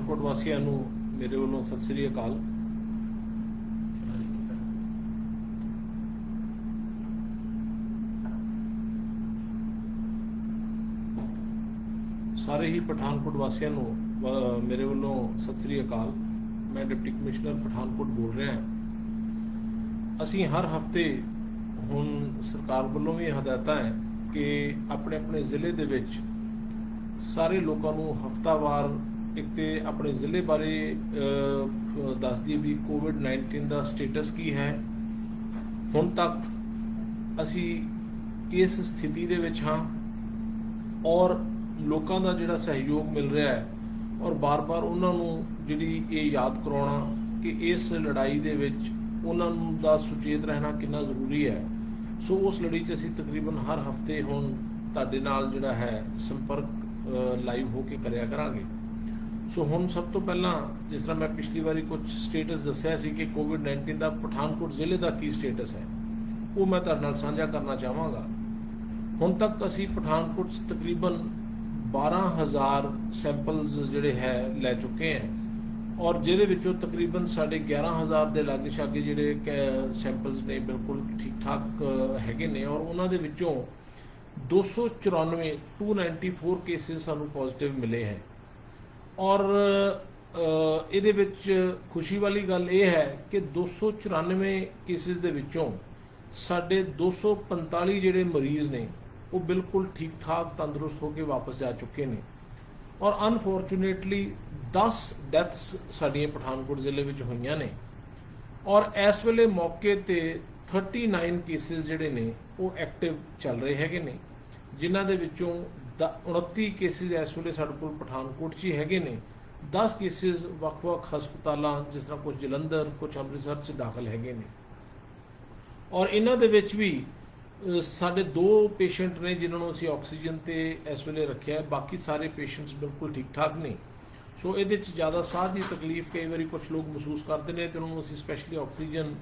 ਪਠਾਨਕੋਟ ਵਾਸੀਆਂ ਨੂੰ ਮੇਰੇ ਵੱਲੋਂ ਸਤਿ ਸ੍ਰੀ ਅਕਾਲ। ਸਾਰੇ ਹੀ ਪਠਾਨਕੋਟ ਵਾਸੀਆਂ ਨੂੰ ਮੇਰੇ ਵੱਲੋਂ ਸਤਿ ਸ੍ਰੀ ਅਕਾਲ। ਮੈਂ ਡਿਪਟੀ ਕਮਿਸ਼ਨਰ ਪਠਾਨਕੋਟ ਬੋਲ ਰਿਹਾ ਹਾਂ। ਅਸੀਂ ਹਰ ਹਫਤੇ ਹੁਣ ਸਰਕਾਰ ਵੱਲੋਂ ਵੀ ਹਦਾਇਤਾਂ ਹੈ ਕਿ ਆਪਣੇ ਆਪਣੇ ਜ਼ਿਲ੍ਹੇ ਦੇ ਵਿੱਚ ਸਾਰੇ ਲੋਕਾਂ ਨੂੰ ਹਫਤਾਵਾਰ ਇੱਕ ਤੇ ਆਪਣੇ ਜ਼ਿਲ੍ਹੇ ਬਾਰੇ ਦੱਸ ਦਈਏ ਵੀ ਕੋਵਿਡ-19 ਦਾ ਸਟੇਟਸ ਕੀ ਹੈ, ਹੁਣ ਤੱਕ ਅਸੀਂ ਕਿਸ ਸਥਿਤੀ ਦੇ ਵਿੱਚ ਹਾਂ ਔਰ ਲੋਕਾਂ ਦਾ ਜਿਹੜਾ ਸਹਿਯੋਗ ਮਿਲ ਰਿਹਾ ਹੈ, ਔਰ ਬਾਰ-ਬਾਰ ਉਹਨਾਂ ਨੂੰ ਜਿਹੜੀ ਇਹ ਯਾਦ ਕਰਾਉਣਾ ਕਿ ਇਸ ਲੜਾਈ ਦੇ ਵਿੱਚ ਉਹਨਾਂ ਨੂੰ ਦਾ ਸੁਚੇਤ ਰਹਿਣਾ ਕਿੰਨਾ ਜ਼ਰੂਰੀ ਹੈ। ਸੋ ਉਸ ਲੜੀ 'ਚ ਅਸੀਂ ਤਕਰੀਬਨ ਹਰ ਹਫਤੇ ਹੁਣ ਤੁਹਾਡੇ ਨਾਲ ਜਿਹੜਾ ਹੈ ਸੰਪਰਕ ਲਾਈਵ ਹੋ ਕੇ ਕਰਿਆ ਕਰਾਂਗੇ। ਸੋ ਹੁਣ ਸਭ ਤੋਂ ਪਹਿਲਾਂ ਜਿਸ ਤਰ੍ਹਾਂ ਮੈਂ ਪਿਛਲੀ ਵਾਰੀ ਕੁਝ ਸਟੇਟਸ ਦੱਸਿਆ ਸੀ ਕਿ ਕੋਵਿਡ-19 ਦਾ ਪਠਾਨਕੋਟ ਜ਼ਿਲ੍ਹੇ ਦਾ ਕੀ ਸਟੇਟਸ ਹੈ, ਉਹ ਮੈਂ ਤੁਹਾਡੇ ਨਾਲ ਸਾਂਝਾ ਕਰਨਾ ਚਾਹਾਂਗਾ। ਹੁਣ ਤੱਕ ਅਸੀਂ ਪਠਾਨਕੋਟ 'ਚ ਤਕਰੀਬਨ 12,000 ਸੈਂਪਲਸ ਜਿਹੜੇ ਹੈ ਲੈ ਚੁੱਕੇ ਹਾਂ, ਔਰ ਜਿਹਦੇ ਵਿੱਚੋਂ ਤਕਰੀਬਨ ਸਾਡੇ 11,000 ਦੇ ਲਾਗੇ ਛਾਗੇ ਜਿਹੜੇ ਸੈਂਪਲਸ ਨੇ ਬਿਲਕੁਲ ਠੀਕ ਠਾਕ ਹੈਗੇ ਨੇ, ਔਰ ਉਹਨਾਂ ਦੇ ਵਿੱਚੋਂ 294 ਕੇਸਿਸ ਸਾਨੂੰ ਪੋਜ਼ਿਟਿਵ ਮਿਲੇ ਹੈ। ਔਰ ਇਹਦੇ ਵਿੱਚ ਖੁਸ਼ੀ ਵਾਲੀ ਗੱਲ ਇਹ ਹੈ ਕਿ 294 ਕੇਸਿਸ ਦੇ ਵਿੱਚੋਂ ਸਾਡੇ 245 ਜਿਹੜੇ ਮਰੀਜ਼ ਨੇ ਉਹ ਬਿਲਕੁਲ ਠੀਕ ਠਾਕ ਤੰਦਰੁਸਤ ਹੋ ਕੇ ਵਾਪਸ ਜਾ ਚੁੱਕੇ ਨੇ, ਔਰ ਅਨਫੋਰਚੂਨੇਟਲੀ 10 ਡੈਥਸ ਸਾਡੀਆਂ ਪਠਾਨਕੋਟ ਜ਼ਿਲ੍ਹੇ ਵਿੱਚ ਹੋਈਆਂ ਨੇ। ਔਰ ਇਸ ਵੇਲੇ ਮੌਕੇ ਤੇ 39 ਕੇਸਿਸ ਜਿਹੜੇ ਨੇ ਉਹ ਐਕਟਿਵ ਚੱਲ ਰਹੇ ਹੈਗੇ ਨੇ, ਜਿਨ੍ਹਾਂ ਦੇ ਵਿੱਚੋਂ 29 ਕੇਸਿਸ ਇਸ ਵੇਲੇ ਸਾਡੇ ਕੋਲ ਪਠਾਨਕੋਟ 'ਚ ਹੀ ਹੈਗੇ ਨੇ। 10 ਕੇਸਿਸ ਵੱਖ-ਵੱਖ ਹਸਪਤਾਲਾਂ ਜਿਸ ਤਰ੍ਹਾਂ ਕੁਝ ਜਲੰਧਰ, ਕੁਝ ਅੰਮ੍ਰਿਤਸਰ 'ਚ ਦਾਖਲ ਹੈਗੇ ਨੇ, ਔਰ ਇਹਨਾਂ ਦੇ ਵਿੱਚ ਵੀ ਸਾਡੇ 2 ਪੇਸ਼ੈਂਟ ਨੇ ਜਿਨ੍ਹਾਂ ਨੂੰ ਅਸੀਂ ਆਕਸੀਜਨ ਤੇ ਇਸ ਵੇਲੇ ਰੱਖਿਆ, ਬਾਕੀ ਸਾਰੇ ਪੇਸ਼ੈਂਟਸ ਬਿਲਕੁਲ ਠੀਕ ਠਾਕ ਨੇ। ਸੋ ਇਹਦੇ 'ਚ ਜ਼ਿਆਦਾ ਸਾਹ ਦੀ ਤਕਲੀਫ ਕਈ ਵਾਰੀ ਕੁਝ ਲੋਕ ਮਹਿਸੂਸ ਕਰਦੇ ਨੇ ਤੇ ਉਹਨਾਂ ਨੂੰ ਅਸੀਂ ਸਪੈਸ਼ਲੀ ਆਕਸੀਜਨ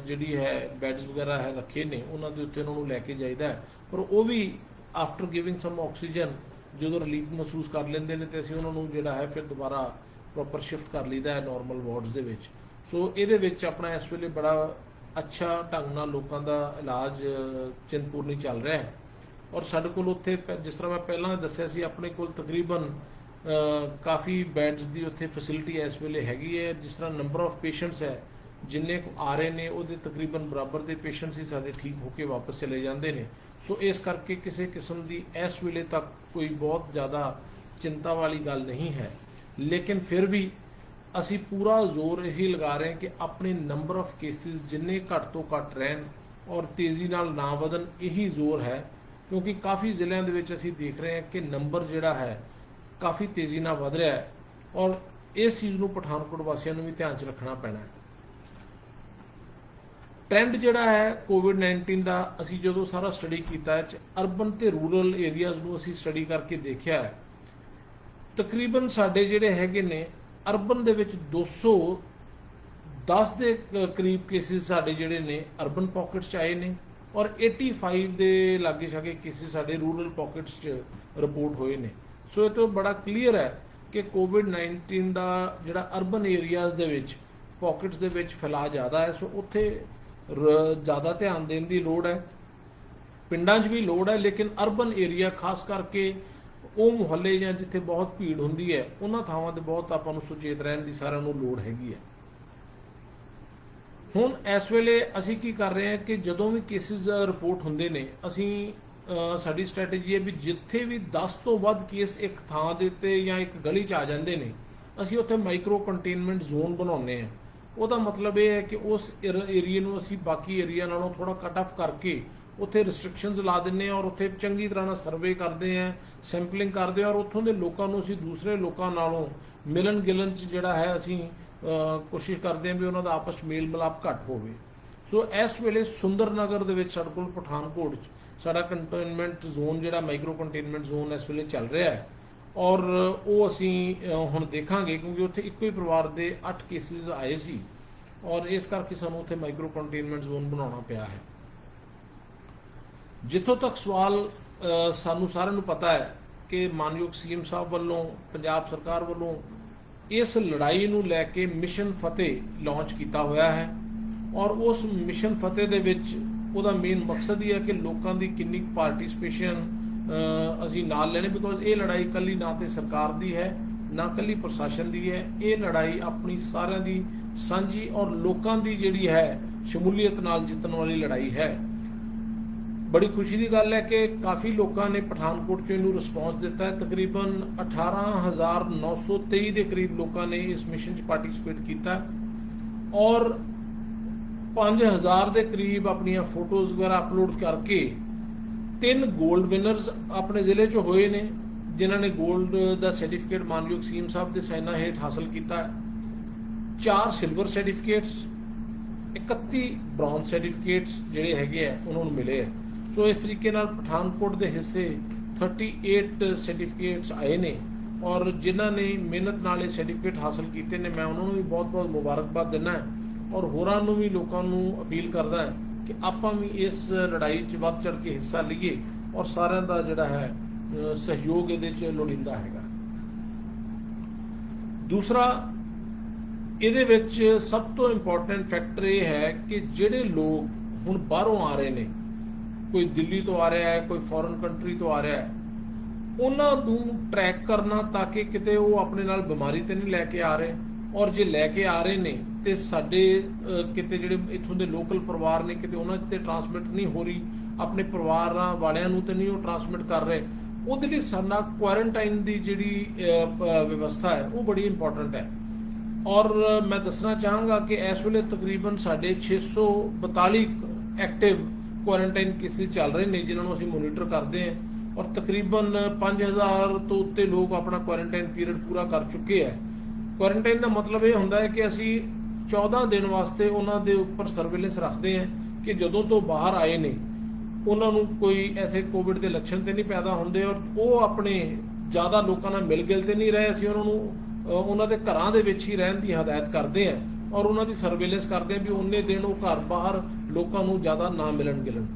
ਜਿਹੜੀ ਹੈ ਬੈਡਸ ਵਗੈਰਾ ਹੈ ਰੱਖੇ ਨੇ, ਉਹਨਾਂ ਦੇ ਉੱਤੇ ਉਹਨਾਂ ਨੂੰ ਲੈ ਕੇ ਜਾਈਦਾ ਹੈ। ਪਰ ਉਹ ਵੀ ਆਫਟਰ ਗਿਵਿੰਗ ਸਮ ਆਕਸੀਜਨ ਜਦੋਂ ਰਿਲੀਫ ਮਹਿਸੂਸ ਕਰ ਲੈਂਦੇ ਨੇ ਤੇ ਅਸੀਂ ਉਹਨਾਂ ਨੂੰ ਜਿਹੜਾ ਹੈ ਫਿਰ ਦੁਬਾਰਾ ਪ੍ਰੋਪਰ ਸ਼ਿਫਟ ਕਰ ਲਈਦਾ ਹੈ ਨਾਰਮਲ ਵਾਰਡਸ ਦੇ ਵਿੱਚ। ਸੋ ਇਹਦੇ ਵਿੱਚ ਆਪਣਾ ਇਸ ਵੇਲੇ ਬੜਾ ਅੱਛਾ ਢੰਗ ਨਾਲ ਲੋਕਾਂ ਦਾ ਇਲਾਜ ਚਿੰਤਪੂਰਨੀ ਚੱਲ ਰਿਹਾ ਹੈ। ਔਰ ਸਾਡੇ ਕੋਲ ਉੱਥੇ ਜਿਸ ਤਰ੍ਹਾਂ ਮੈਂ ਪਹਿਲਾਂ ਦੱਸਿਆ ਸੀ, ਆਪਣੇ ਕੋਲ ਤਕਰੀਬਨ ਕਾਫੀ ਬੈਡਸ ਦੀ ਉੱਥੇ ਫੈਸਿਲਿਟੀ ਇਸ ਵੇਲੇ ਹੈਗੀ ਹੈ। ਜਿਸ ਤਰ੍ਹਾਂ ਨੰਬਰ ਆਫ ਪੇਸ਼ੈਂਟਸ ਹੈ ਜਿੰਨੇ ਆ ਰਹੇ ਨੇ ਉਹਦੇ ਤਕਰੀਬਨ ਬਰਾਬਰ ਦੇ ਪੇਸ਼ੈਂਟਸ ਹੀ ਸਾਡੇ ਠੀਕ ਹੋ ਕੇ ਵਾਪਸ ਚਲੇ ਜਾਂਦੇ ਨੇ। ਸੋ ਇਸ ਕਰਕੇ ਕਿਸੇ ਕਿਸਮ ਦੀ ਇਸ ਵੇਲੇ ਤੱਕ ਕੋਈ ਬਹੁਤ ਜ਼ਿਆਦਾ ਚਿੰਤਾ ਵਾਲੀ ਗੱਲ ਨਹੀਂ ਹੈ, ਲੇਕਿਨ ਫਿਰ ਵੀ ਅਸੀਂ ਪੂਰਾ ਜ਼ੋਰ ਇਹੀ ਲਗਾ ਰਹੇ ਹਾਂ ਕਿ ਆਪਣੇ ਨੰਬਰ ਆਫ ਕੇਸਿਸ ਜਿੰਨੇ ਘੱਟ ਤੋਂ ਘੱਟ ਰਹਿਣ ਔਰ ਤੇਜ਼ੀ ਨਾਲ ਨਾ ਵਧਣ, ਇਹੀ ਜ਼ੋਰ ਹੈ। ਕਿਉਂਕਿ ਕਾਫੀ ਜ਼ਿਲ੍ਹਿਆਂ ਦੇ ਵਿੱਚ ਅਸੀਂ ਦੇਖ ਰਹੇ ਹਾਂ ਕਿ ਨੰਬਰ ਜਿਹੜਾ ਹੈ ਕਾਫੀ ਤੇਜ਼ੀ ਨਾਲ ਵਧ ਰਿਹਾ ਹੈ, ਔਰ ਇਸ ਚੀਜ਼ ਨੂੰ ਪਠਾਨਕੋਟ ਵਾਸੀਆਂ ਨੂੰ ਵੀ ਧਿਆਨ 'ਚ ਰੱਖਣਾ ਪੈਣਾ ਹੈ। ਟ੍ਰੈਂਡ ਜਿਹੜਾ ਹੈ ਕੋਵਿਡ-19 ਦਾ, ਅਸੀਂ ਜਦੋਂ ਸਾਰਾ ਸਟੱਡੀ ਕੀਤਾ ਹੈ ਅਰਬਨ ਤੇ ਰੂਰਲ ਏਰੀਆਜ਼ ਨੂੰ ਅਸੀਂ ਸਟੱਡੀ ਕਰਕੇ ਦੇਖਿਆ ਹੈ, ਤਕਰੀਬਨ ਸਾਡੇ ਜਿਹੜੇ ਹੈਗੇ ਨੇ ਅਰਬਨ ਦੇ ਵਿੱਚ 210 ਦੇ ਕਰੀਬ ਕੇਸਿਸ ਸਾਡੇ ਜਿਹੜੇ ਨੇ ਅਰਬਨ ਪਾਕਟਸ 'ਚ ਆਏ ਨੇ, ਔਰ 85 ਦੇ ਲਾਗੇ ਛਾਗੇ ਕੇਸਿਸ ਸਾਡੇ ਰੂਰਲ ਪਾਕਟਸ 'ਚ ਰਿਪੋਰਟ ਹੋਏ ਨੇ। ਸੋ ਇਹ ਤੋਂ ਬੜਾ ਕਲੀਅਰ ਹੈ ਕਿ ਕੋਵਿਡ-19 ਦਾ ਜਿਹੜਾ ਅਰਬਨ ਏਰੀਆਜ਼ ਦੇ ਵਿੱਚ ਪਾਕਟਸ ਦੇ ਵਿੱਚ ਫੈਲਾਅ ਜ਼ਿਆਦਾ ਹੈ। ਸੋ ਉੱਥੇ ਜ਼ਿਆਦਾ ਧਿਆਨ ਦੇਣ ਦੀ ਲੋੜ ਹੈ। ਪਿੰਡਾਂ 'ਚ ਵੀ ਲੋੜ ਹੈ, ਲੇਕਿਨ ਅਰਬਨ ਏਰੀਆ ਖਾਸ ਕਰਕੇ ਉਹ ਮੁਹੱਲੇ ਜਾਂ ਜਿੱਥੇ ਬਹੁਤ ਭੀੜ ਹੁੰਦੀ ਹੈ ਉਹਨਾਂ ਥਾਵਾਂ ਤੇ ਬਹੁਤ ਆਪਾਂ ਨੂੰ ਸੁਚੇਤ ਰਹਿਣ ਦੀ ਸਾਰਿਆਂ ਨੂੰ ਲੋੜ ਹੈਗੀ ਹੈ। ਹੁਣ ਇਸ ਵੇਲੇ ਅਸੀਂ ਕੀ ਕਰ ਰਹੇ ਹਾਂ ਕਿ ਜਦੋਂ ਵੀ ਕੇਸਿਸ ਰਿਪੋਰਟ ਹੁੰਦੇ ਨੇ, ਅਸੀਂ ਸਾਡੀ ਸਟ੍ਰੈਟੇਜੀ ਹੈ ਵੀ ਜਿੱਥੇ ਵੀ 10 ਤੋਂ ਵੱਧ ਕੇਸ ਇੱਕ ਥਾਂ ਦੇ ਉੱਤੇ ਜਾਂ ਇੱਕ ਗਲੀ 'ਚ ਆ ਜਾਂਦੇ ਨੇ, ਅਸੀਂ ਉੱਥੇ ਮਾਈਕਰੋ ਕੰਟੇਨਮੈਂਟ ਜ਼ੋਨ ਬਣਾਉਂਦੇ ਹਾਂ। ਉਹਦਾ ਮਤਲਬ ਇਹ ਹੈ ਕਿ ਉਸ ਏਰੀਏ ਨੂੰ ਅਸੀਂ ਬਾਕੀ ਏਰੀਆ ਨਾਲੋਂ ਥੋੜਾ ਕੱਟ ਆਫ ਕਰਕੇ ਉੱਥੇ ਰਿਸਟ੍ਰਿਕਸ਼ਨਸ ਲਾ ਦਿੰਦੇ ਹਾਂ, ਔਰ ਉੱਥੇ ਚੰਗੀ ਤਰ੍ਹਾਂ ਨਾਲ ਸਰਵੇ ਕਰਦੇ ਹਾਂ, ਸੈਂਪਲਿੰਗ ਕਰਦੇ ਹਾਂ, ਔਰ ਉੱਥੋਂ ਦੇ ਲੋਕਾਂ ਨੂੰ ਅਸੀਂ ਦੂਸਰੇ ਲੋਕਾਂ ਨਾਲੋਂ ਮਿਲਣ ਗਿਲਣ 'ਚ ਜਿਹੜਾ ਹੈ ਅਸੀਂ ਕੋਸ਼ਿਸ਼ ਕਰਦੇ ਹਾਂ ਵੀ ਉਹਨਾਂ ਦਾ ਆਪਸ 'ਚ ਮੇਲ ਮਿਲਾਪ ਘੱਟ ਹੋਵੇ। ਸੋ ਇਸ ਵੇਲੇ ਸੁੰਦਰ ਨਗਰ ਦੇ ਵਿੱਚ ਸਾਡੇ ਕੋਲ ਪਠਾਨਕੋਟ 'ਚ ਸਾਡਾ ਕੰਟੇਨਮੈਂਟ ਜ਼ੋਨ ਜਿਹੜਾ ਮਾਈਕਰੋ ਕੰਟੇਨਮੈਂਟ ਜ਼ੋਨ ਇਸ ਵੇਲੇ ਚੱਲ ਰਿਹਾ ਹੈ, ਔਰ ਉਹ ਅਸੀਂ ਹੁਣ ਦੇਖਾਂਗੇ ਕਿਉਂਕਿ ਉੱਥੇ ਇੱਕੋ ਹੀ ਪਰਿਵਾਰ ਦੇ 8 ਕੇਸਿਸ ਆਏ ਸੀ, ਔਰ ਇਸ ਕਰਕੇ ਸਾਨੂੰ ਉੱਥੇ ਮਾਈਕਰੋ ਕੰਟੇਨਮੈਂਟ ਜ਼ੋਨ ਬਣਾਉਣਾ ਪਿਆ ਹੈ। ਜਿੱਥੋਂ ਤੱਕ ਸਵਾਲ ਸਾਨੂੰ ਸਾਰਿਆਂ ਨੂੰ ਪਤਾ ਹੈ ਕਿ ਮਾਨਯੋਗ ਸੀਐਮ ਸਾਹਿਬ ਵੱਲੋਂ, ਪੰਜਾਬ ਸਰਕਾਰ ਵੱਲੋਂ ਇਸ ਲੜਾਈ ਨੂੰ ਲੈ ਕੇ ਮਿਸ਼ਨ ਫਤਿਹ ਲਾਂਚ ਕੀਤਾ ਹੋਇਆ ਹੈ ਔਰ ਉਸ ਮਿਸ਼ਨ ਫਤਿਹ ਦੇ ਵਿੱਚ ਉਹਦਾ ਮੇਨ ਮਕਸਦ ਹੀ ਹੈ ਕਿ ਲੋਕਾਂ ਦੀ ਕਿੰਨੀ ਪਾਰਟਿਸਿਪੇਸ਼ਨ ਅਸੀਂ ਨਾਲ ਲੈਣੇ, ਬਿਕੋਜ਼ ਇਹ ਲੜਾਈ ਇਕੱਲੀ ਨਾ ਤੇ ਸਰਕਾਰ ਦੀ ਹੈ ਨਾ ਇਕੱਲੀ ਪ੍ਰਸ਼ਾਸਨ ਦੀ ਹੈ, ਇਹ ਲੜਾਈ ਆਪਣੀ ਸਾਰਿਆਂ ਦੀ ਸਾਂਝੀ ਔਰ ਲੋਕਾਂ ਦੀ ਜਿਹੜੀ ਹੈ ਸ਼ਮੂਲੀਅਤ ਨਾਲ ਜਿੱਤਣ ਵਾਲੀ ਲੜਾਈ ਹੈ। ਬੜੀ ਖੁਸ਼ੀ ਦੀ ਗੱਲ ਹੈ ਕਿ ਕਾਫੀ ਲੋਕਾਂ ਨੇ ਪਠਾਨਕੋਟ 'ਚ ਇਹਨੂੰ ਰਿਸਪੌਂਸ ਦਿੱਤਾ ਹੈ। ਤਕਰੀਬਨ 18,923 ਦੇ ਕਰੀਬ ਲੋਕਾਂ ਨੇ ਇਸ ਮਿਸ਼ਨ 'ਚ ਪਾਰਟਿਸਿਪੇਟ ਕੀਤਾ ਔਰ 5,000 ਦੇ ਕਰੀਬ ਆਪਣੀਆਂ ਫੋਟੋਜ਼ ਵਗੈਰਾ ਅਪਲੋਡ ਕਰਕੇ 3 골ਡ ਵਿਨਰਸ ਆਪਣੇ ਜ਼ਿਲ੍ਹੇ 'ਚ ਹੋਏ ਨੇ, ਜਿਨ੍ਹਾਂ ਨੇ 골ਡ ਦਾ ਸਰਟੀਫਿਕੇਟ ਮਾਨਯੋਗ ਸੀਐਮ ਸਾਹਿਬ ਦੇ ਸਾਈਨਾਂ ਹੇਠ ਹਾਸਲ ਕੀਤਾ ਹੈ। 4 ਸਿਲਵਰ ਸਰਟੀਫਿਕੇਟਸ, 31 ਬ੍ਰੌਂਜ਼ ਸਰਟੀਫਿਕੇਟਸ ਜਿਹੜੇ ਹੈਗੇ ਆ ਉਹਨਾਂ ਨੂੰ ਮਿਲੇ ਹੈ। ਸੋ ਇਸ ਤਰੀਕੇ ਨਾਲ ਪਠਾਨਕੋਟ ਦੇ ਹਿੱਸੇ 38 ਸਰਟੀਫਿਕੇਟਸ ਆਏ ਨੇ ਔਰ ਜਿਨ੍ਹਾਂ ਨੇ ਮਿਹਨਤ ਨਾਲ ਇਹ ਸਰਟੀਫਿਕੇਟ ਹਾਸਲ ਕੀਤੇ ਨੇ, ਮੈਂ ਉਹਨਾਂ ਨੂੰ ਵੀ ਬਹੁਤ-ਬਹੁਤ ਮੁਬਾਰਕਬਾਦ ਦਿੰਦਾ ਔਰ ਹੋਰਾਂ ਨੂੰ ਵੀ, ਲੋਕਾਂ ਨੂੰ ਅਪੀਲ ਕਰਦਾ ਕਿ ਆਪਾਂ ਵੀ ਇਸ ਲੜਾਈ 'ਚ ਵੱਧ ਚੜ੍ਹ ਕੇ ਹਿੱਸਾ ਲਈਏ ਔਰ ਸਾਰਿਆਂ ਦਾ ਜਿਹੜਾ ਹੈ ਸਹਿਯੋਗ ਇਹਦੇ 'ਚ ਲੋੜੀਂਦਾ ਹੈਗਾ। ਦੂਸਰਾ, ਇਹਦੇ ਵਿੱਚ ਸਭ ਤੋਂ ਇੰਪੋਰਟੈਂਟ ਫੈਕਟਰ ਇਹ ਹੈ ਕਿ ਜਿਹੜੇ ਲੋਕ ਹੁਣ ਬਾਹਰੋਂ ਆ ਰਹੇ ਨੇ, ਕੋਈ ਦਿੱਲੀ ਤੋਂ ਆ ਰਿਹਾ ਹੈ, ਕੋਈ ਫੋਰਨ ਕੰਟਰੀ ਤੋਂ ਆ ਰਿਹਾ ਹੈ, ਉਹਨਾਂ ਨੂੰ ਟਰੈਕ ਕਰਨਾ ਤਾਂ ਕਿ ਕਿਤੇ ਉਹ ਆਪਣੇ ਨਾਲ ਬਿਮਾਰੀ ਤੇ ਨਹੀਂ ਲੈ ਕੇ ਆ ਰਹੇ ਔਰ ਜੇ ਲੈ ਕੇ ਆ ਰਹੇ ਨੇ ਤੇ ਸਾਡੇ ਕਿਤੇ ਜਿਹੜੇ ਇੱਥੋਂ ਦੇ ਲੋਕਲ ਪਰਿਵਾਰ ਨੇ ਕਿਤੇ ਉਹਨਾਂ 'ਚ ਤੇ ਟਰਾਂਸਮਿਟ ਨਹੀਂ ਹੋ ਰਹੀ, ਆਪਣੇ ਪਰਿਵਾਰਾਂ ਵਾਲਿਆਂ ਨੂੰ ਤੇ ਨਹੀਂ ਉਹ ਟਰਾਂਸਮਿਟ ਕਰ ਰਹੇ, ਉਹਦੇ ਲਈ ਸਾਡਾ ਕੁਆਰੰਟਾਈਨ ਦੀ ਜਿਹੜੀ ਵਿਵਸਥਾ ਹੈ ਉਹ ਬੜੀ ਇੰਪੋਰਟੈਂਟ ਹੈ। ਔਰ ਮੈਂ ਦੱਸਣਾ ਚਾਹਾਂਗਾ ਕਿ ਇਸ ਵੇਲੇ ਤਕਰੀਬਨ ਸਾਡੇ 642 ਐਕਟਿਵ ਕੁਆਰੰਟਾਈਨ ਕੇਸਿਸ ਚੱਲ ਰਹੇ ਨੇ ਜਿਨ੍ਹਾਂ ਨੂੰ ਅਸੀਂ ਮੋਨੀਟਰ ਕਰਦੇ ਹਾਂ ਔਰ ਤਕਰੀਬਨ 5,000 ਤੋਂ ਉੱਤੇ ਲੋਕ ਆਪਣਾ ਕੁਆਰੰਟਾਈਨ ਪੀਰੀਅਡ ਪੂਰਾ ਕਰ ਚੁੱਕੇ ਹੈ। ਕੁਆਰੰਟਾਈਨ ਦਾ ਮਤਲਬ ਇਹ ਹੁੰਦਾ ਹੈ ਕਿ ਅਸੀਂ 14 ਦਿਨ ਵਾਸਤੇ ਉਹਨਾਂ ਦੇ ਉੱਪਰ ਸਰਵੇਲੈਂਸ ਰੱਖਦੇ ਹਾਂ ਕਿ ਜਦੋਂ ਤੋਂ ਬਾਹਰ ਆਏ ਨੇ ਉਹਨਾਂ ਨੂੰ ਕੋਈ ਐਸੇ ਕੋਵਿਡ ਦੇ ਲੱਛਣ ਤੇ ਨਹੀਂ ਪੈਦਾ ਹੁੰਦੇ ਔਰ ਉਹ ਆਪਣੇ ਜ਼ਿਆਦਾ ਲੋਕਾਂ ਨਾਲ ਮਿਲ ਗਿਲ ਤੇ ਨਹੀਂ ਰਹੇ। ਅਸੀਂ ਉਹਨਾਂ ਨੂੰ ਉਹਨਾਂ ਦੇ ਘਰਾਂ ਦੇ ਵਿੱਚ ਹੀ ਰਹਿਣ ਦੀ ਹਦਾਇਤ ਕਰਦੇ ਹਾਂ ਔਰ ਉਹਨਾਂ ਦੀ ਸਰਵੇਲੈਂਸ ਕਰਦੇ ਹਾਂ ਵੀ ਉਹਨੇ ਦਿਨ ਉਹ ਘਰ ਬਾਹਰ ਲੋਕਾਂ ਨੂੰ ਜ਼ਿਆਦਾ ਨਾ ਮਿਲਣ ਗਿਲਣ।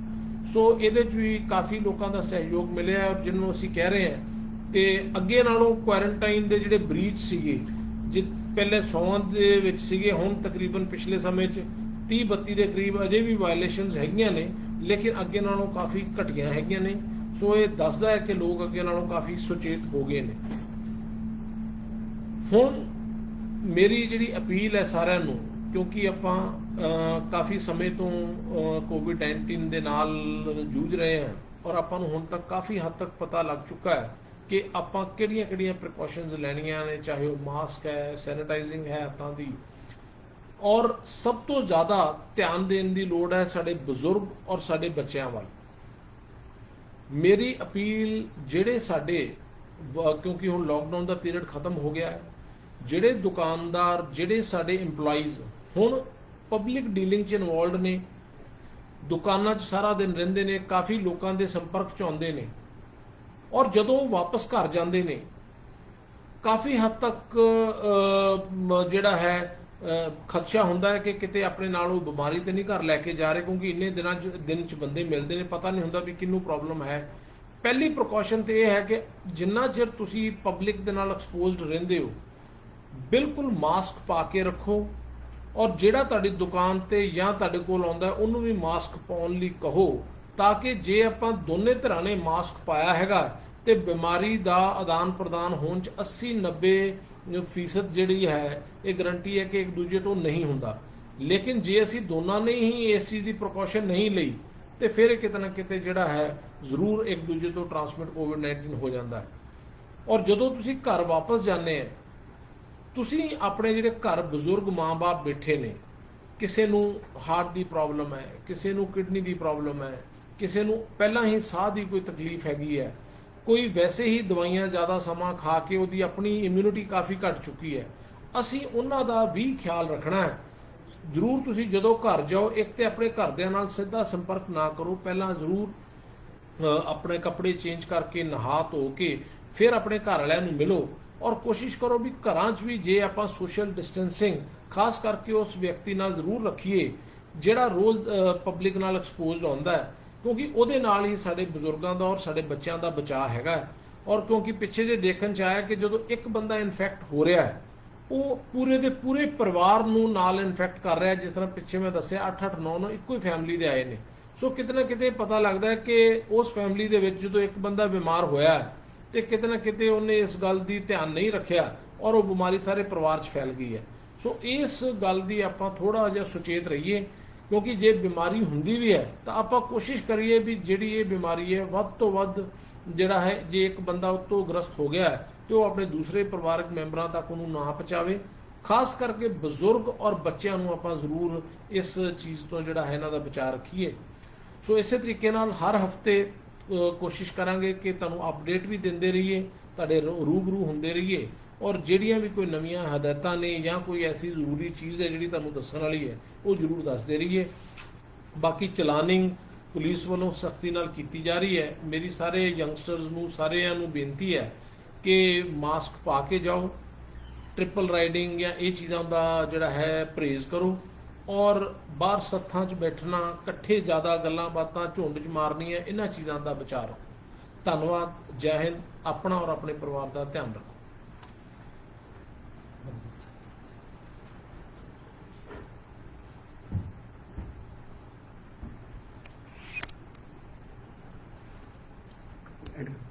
ਸੋ ਇਹਦੇ 'ਚ ਵੀ ਕਾਫੀ ਲੋਕਾਂ ਦਾ ਸਹਿਯੋਗ ਮਿਲਿਆ ਔਰ ਜਿਹਨੂੰ ਅਸੀਂ ਕਹਿ ਰਹੇ ਹਾਂ ਕਿ ਅੱਗੇ ਨਾਲੋਂ ਕੁਆਰੰਟਾਈਨ ਦੇ ਜਿਹੜੇ ਬ੍ਰੀਚ ਸੀਗੇ, ਜੇ ਪਹਿਲੇ 100 ਦੇ ਵਿੱਚ ਸੀਗੇ, ਹੁਣ ਤਕਰੀਬਨ ਪਿਛਲੇ ਸਮੇਂ 'ਚ 30-32 ਦੇ ਕਰੀਬ ਅਜੇ ਵੀ ਵਾਇਲੇਸ਼ਨਸ ਹੈਗੀਆਂ ਨੇ, ਲੇਕਿਨ ਅੱਗੇ ਨਾਲੋਂ ਕਾਫੀ ਘਟੀਆਂ ਹੈਗੀਆਂ ਨੇ। ਸੋ ਇਹ ਦੱਸਦਾ ਹੈ ਕਿ ਲੋਕ ਅੱਗੇ ਨਾਲੋਂ ਕਾਫੀ ਸੁਚੇਤ ਹੋ ਗਏ ਨੇ। ਹੁਣ ਮੇਰੀ ਜਿਹੜੀ ਅਪੀਲ ਹੈ ਸਾਰਿਆਂ ਨੂੰ, ਕਿਉਂਕਿ ਆਪਾਂ ਕਾਫੀ ਸਮੇਂ ਤੋਂ ਕੋਵਿਡ-19 ਦੇ ਨਾਲ ਜੂਝ ਰਹੇ ਹਾਂ ਔਰ ਆਪਾਂ ਨੂੰ ਹੁਣ ਤੱਕ ਕਾਫੀ ਹੱਦ ਤੱਕ ਪਤਾ ਲੱਗ ਚੁੱਕਾ ਹੈ ਕਿ ਆਪਾਂ ਕਿਹੜੀਆਂ ਪ੍ਰੀਕਾਸ਼ਨਸ ਲੈਣੀਆਂ ਨੇ, ਚਾਹੇ ਉਹ ਮਾਸਕ ਹੈ, ਸੈਨੀਟਾਈਜ਼ਿੰਗ ਹੈ ਹੱਥਾਂ ਦੀ, ਔਰ ਸਭ ਤੋਂ ਜ਼ਿਆਦਾ ਧਿਆਨ ਦੇਣ ਦੀ ਲੋੜ ਹੈ ਸਾਡੇ ਬਜ਼ੁਰਗ ਔਰ ਸਾਡੇ ਬੱਚਿਆਂ ਵੱਲ। ਮੇਰੀ ਅਪੀਲ ਜਿਹੜੇ ਸਾਡੇ, ਕਿਉਂਕਿ ਹੁਣ ਲਾਕਡਾਊਨ ਦਾ ਪੀਰੀਅਡ ਖਤਮ ਹੋ ਗਿਆ ਹੈ, ਜਿਹੜੇ ਦੁਕਾਨਦਾਰ, ਜਿਹੜੇ ਸਾਡੇ EMPLOYEES ਹੁਣ ਪਬਲਿਕ ਡੀਲਿੰਗ 'ਚ ਇਨਵੋਲਡ ਨੇ, ਦੁਕਾਨਾਂ 'ਚ ਸਾਰਾ ਦਿਨ ਰਹਿੰਦੇ ਨੇ, ਕਾਫੀ ਲੋਕਾਂ ਦੇ ਸੰਪਰਕ 'ਚ ਆਉਂਦੇ ਨੇ ਔਰ ਜਦੋਂ ਵਾਪਸ ਘਰ ਜਾਂਦੇ ਨੇ ਕਾਫੀ ਹੱਦ ਤੱਕ ਜਿਹੜਾ ਹੈ ਖਦਸ਼ਾ ਹੁੰਦਾ ਹੈ ਕਿ ਕਿਤੇ ਆਪਣੇ ਨਾਲ ਉਹ ਬਿਮਾਰੀ ਤੇ ਨਹੀਂ ਘਰ ਲੈ ਕੇ ਜਾ ਰਹੇ, ਕਿਉਂਕਿ ਇੰਨੇ ਦਿਨ 'ਚ ਬੰਦੇ ਮਿਲਦੇ ਨੇ, ਪਤਾ ਨਹੀਂ ਹੁੰਦਾ ਵੀ ਕਿਹਨੂੰ ਪ੍ਰੋਬਲਮ ਹੈ। ਪਹਿਲੀ ਪ੍ਰੀਕਾਸ਼ਨ ਤੇ ਇਹ ਹੈ ਕਿ ਜਿੰਨਾ ਚਿਰ ਤੁਸੀਂ ਪਬਲਿਕ ਦੇ ਨਾਲ ਐਕਸਪੋਜ਼ਡ ਰਹਿੰਦੇ ਹੋ ਬਿਲਕੁਲ ਮਾਸਕ ਪਾ ਕੇ ਰੱਖੋ ਔਰ ਜਿਹੜਾ ਤੁਹਾਡੀ ਦੁਕਾਨ ਤੇ ਜਾਂ ਤੁਹਾਡੇ ਕੋਲ ਆਉਂਦਾ ਉਹਨੂੰ ਵੀ ਮਾਸਕ ਪਾਉਣ ਲਈ ਕਹੋ, ਤਾਂ ਕਿ ਜੇ ਆਪਾਂ ਦੋਨੇ ਧਿਰਾਂ ਨੇ ਮਾਸਕ ਪਾਇਆ ਹੈਗਾ ਤੇ ਬਿਮਾਰੀ ਦਾ ਆਦਾਨ ਪ੍ਰਦਾਨ ਹੋਣ 'ਚ 80-90% ਜਿਹੜੀ ਹੈ ਇਹ ਗਰੰਟੀ ਹੈ ਕਿ ਇੱਕ ਦੂਜੇ ਤੋਂ ਨਹੀਂ ਹੁੰਦਾ। ਲੇਕਿਨ ਜੇ ਅਸੀਂ ਦੋਨਾਂ ਨੇ ਹੀ ਇਸ ਚੀਜ਼ ਦੀ ਪ੍ਰੀਕਾਸ਼ਨ ਨਹੀਂ ਲਈ ਤੇ ਫਿਰ ਕਿਤੇ ਨਾ ਕਿਤੇ ਜਿਹੜਾ ਹੈ ਜ਼ਰੂਰ ਇੱਕ ਦੂਜੇ ਤੋਂ ਟ੍ਰਾਂਸਮਿਟ ਕੋਵਿਡ-19 ਹੋ ਜਾਂਦਾ ਹੈ। ਔਰ ਜਦੋਂ ਤੁਸੀਂ ਘਰ ਵਾਪਸ ਜਾਂਦੇ ਆ, ਤੁਸੀਂ ਆਪਣੇ ਜਿਹੜੇ ਘਰ ਬਜ਼ੁਰਗ ਮਾਂ-ਬਾਪ ਬੈਠੇ ਨੇ, ਕਿਸੇ ਨੂੰ ਹਾਰਟ ਦੀ ਪ੍ਰੋਬਲਮ ਹੈ, ਕਿਸੇ ਨੂੰ ਕਿਡਨੀ ਦੀ ਪ੍ਰੋਬਲਮ ਹੈ, ਕਿਸੇ ਨੂੰ ਪਹਿਲਾਂ ਹੀ ਸਾਹ ਦੀ ਕੋਈ ਤਕਲੀਫ ਹੈਗੀ ਹੈ, ਕੋਈ ਵੈਸੇ ਹੀ ਦਵਾਈਆਂ ਜ਼ਿਆਦਾ ਸਮਾਂ ਖਾ ਕੇ ਉਹਦੀ ਆਪਣੀ ਇਮਿਊਨਿਟੀ ਕਾਫੀ ਘਟ ਚੁੱਕੀ ਹੈ, ਅਸੀਂ ਉਹਨਾਂ ਦਾ ਵੀ ਖਿਆਲ ਰੱਖਣਾ ਹੈ। ਜ਼ਰੂਰ ਤੁਸੀਂ ਜਦੋਂ ਘਰ ਜਾਓ, ਇੱਕ ਤੇ ਆਪਣੇ ਘਰਦਿਆਂ ਨਾਲ ਸਿੱਧਾ ਸੰਪਰਕ ਨਾ ਕਰੋ, ਪਹਿਲਾਂ ਜ਼ਰੂਰ ਆਪਣੇ ਕੱਪੜੇ ਚੇਂਜ ਕਰਕੇ ਨਹਾ ਧੋ ਕੇ ਫਿਰ ਆਪਣੇ ਘਰ ਵਾਲਿਆਂ ਨੂੰ ਮਿਲੋ ਔਰ ਕੋਸ਼ਿਸ਼ ਕਰੋ ਵੀ ਘਰਾਂ 'ਚ ਵੀ ਜੇ ਆਪਾਂ ਸੋਸ਼ਲ ਡਿਸਟੈਂਸਿੰਗ ਖਾਸ ਕਰਕੇ ਉਸ ਵਿਅਕਤੀ ਨਾਲ ਜ਼ਰੂਰ ਰੱਖੀਏ ਜਿਹੜਾ ਰੋਜ਼ ਪਬਲਿਕ ਨਾਲ ਐਕਸਪੋਜ਼ਡ ਹੁੰਦਾ ਹੈ, ਕਿਉਂਕਿ ਉਹਦੇ ਨਾਲ ਹੀ ਸਾਡੇ ਬਜ਼ੁਰਗਾਂ ਦਾ ਔਰ ਸਾਡੇ ਬੱਚਿਆਂ ਦਾ ਬਚਾਅ ਹੈਗਾ। ਔਰ ਕਿਉਂਕਿ ਪਿੱਛੇ ਜੇ ਦੇਖਣ 'ਚ ਆਇਆ ਕਿ ਜਦੋਂ ਇੱਕ ਬੰਦਾ ਇਨਫੈਕਟ ਹੋ ਰਿਹਾ ਹੈ ਉਹ ਪੂਰੇ ਦੇ ਪੂਰੇ ਪਰਿਵਾਰ ਨੂੰ ਨਾਲ ਇਨਫੈਕਟ ਕਰ ਰਿਹਾ। ਜਿਸ ਤਰ੍ਹਾਂ ਪਿੱਛੇ ਮੈਂ ਦੱਸਿਆ 8-8 9-9 ਇੱਕੋ ਹੀ ਫੈਮਿਲੀ ਦੇ ਆਏ ਨੇ। ਸੋ ਕਿਤੇ ਨਾ ਕਿਤੇ ਪਤਾ ਲੱਗਦਾ ਹੈ ਕਿ ਉਸ ਫੈਮਿਲੀ ਦੇ ਵਿੱਚ ਜਦੋਂ ਇੱਕ ਬੰਦਾ ਬਿਮਾਰ ਹੋਇਆ ਹੈ, ਤੇ ਕਿਤੇ ਨਾ ਕਿਤੇ ਉਹਨੇ ਇਸ ਗੱਲ ਦੀ ਧਿਆਨ ਨਹੀਂ ਰੱਖਿਆ ਔਰ ਉਹ ਬਿਮਾਰੀ ਸਾਰੇ ਪਰਿਵਾਰ 'ਚ ਫੈਲ ਗਈ ਹੈ। ਸੋ ਇਸ ਗੱਲ ਦੀ ਆਪਾਂ ਥੋੜਾ ਜਿਹਾ ਸੁਚੇਤ ਰਹੀਏ, ਕਿਉਂਕਿ ਜੇ ਬਿਮਾਰੀ ਹੁੰਦੀ ਵੀ ਹੈ ਤਾਂ ਆਪਾਂ ਕੋਸ਼ਿਸ਼ ਕਰੀਏ ਵੀ ਜਿਹੜੀ ਇਹ ਬਿਮਾਰੀ ਹੈ ਵੱਧ ਤੋਂ ਵੱਧ ਜਿਹੜਾ ਹੈ, ਜੇ ਇੱਕ ਬੰਦਾ ਉਹ ਤੋਂ ਗ੍ਰਸਤ ਹੋ ਗਿਆ ਹੈ ਤੇ ਉਹ ਆਪਣੇ ਦੂਸਰੇ ਪਰਿਵਾਰਕ ਮੈਂਬਰਾਂ ਤੱਕ ਉਹਨੂੰ ਨਾ ਪਹੁੰਚਾਵੇ। ਖਾਸ ਕਰਕੇ ਬਜ਼ੁਰਗ ਔਰ ਬੱਚਿਆਂ ਨੂੰ ਆਪਾਂ ਜ਼ਰੂਰ ਇਸ ਚੀਜ਼ ਤੋਂ ਜਿਹੜਾ ਹੈ ਇਹਨਾਂ ਦਾ ਬਚਾਅ ਰੱਖੀਏ। ਸੋ ਇਸੇ ਤਰੀਕੇ ਨਾਲ ਹਰ ਹਫਤੇ ਕੋਸ਼ਿਸ਼ ਕਰਾਂਗੇ ਕਿ ਤੁਹਾਨੂੰ ਅਪਡੇਟ ਵੀ ਦਿੰਦੇ ਰਹੀਏ, ਤੁਹਾਡੇ ਰੂਬਰੂ ਹੁੰਦੇ ਰਹੀਏ, ਔਰ ਜਿਹੜੀਆਂ ਵੀ ਕੋਈ ਨਵੀਆਂ ਹਦਾਇਤਾਂ ਨੇ ਜਾਂ ਕੋਈ ਐਸੀ ਜ਼ਰੂਰੀ ਚੀਜ਼ ਹੈ ਜਿਹੜੀ ਤੁਹਾਨੂੰ ਦੱਸਣ ਵਾਲੀ ਹੈ ਉਹ ਜ਼ਰੂਰ ਦੱਸਦੇ ਰਹੀਏ। ਬਾਕੀ ਚਲਾਨਿੰਗ ਪੁਲਿਸ ਵੱਲੋਂ ਸਖਤੀ ਨਾਲ ਕੀਤੀ ਜਾ ਰਹੀ ਹੈ। ਮੇਰੀ ਸਾਰੇ ਯੰਗਸਟਰਸ ਨੂੰ, ਸਾਰਿਆਂ ਨੂੰ ਬੇਨਤੀ ਹੈ ਕਿ ਮਾਸਕ ਪਾ ਕੇ ਜਾਓ, ਟ੍ਰਿਪਲ ਰਾਈਡਿੰਗ ਜਾਂ ਇਹ ਚੀਜ਼ਾਂ ਦਾ ਜਿਹੜਾ ਹੈ ਪਰਹੇਜ਼ ਕਰੋ, ਔਰ ਬਾਹਰ ਸੱਥਾਂ 'ਚ ਬੈਠਣਾ, ਇਕੱਠੇ ਜ਼ਿਆਦਾ ਗੱਲਾਂ ਬਾਤਾਂ ਝੁੰਡ 'ਚ ਮਾਰਨੀਆਂ, ਇਹਨਾਂ ਚੀਜ਼ਾਂ ਦਾ ਬਚਾਅ ਰੱਖੋ। ਧੰਨਵਾਦ। ਜੈ ਹਿੰਦ। ਆਪਣਾ ਔਰ ਆਪਣੇ ਪਰਿਵਾਰ ਦਾ ਧਿਆਨ ਰੱਖੋ। Edgar.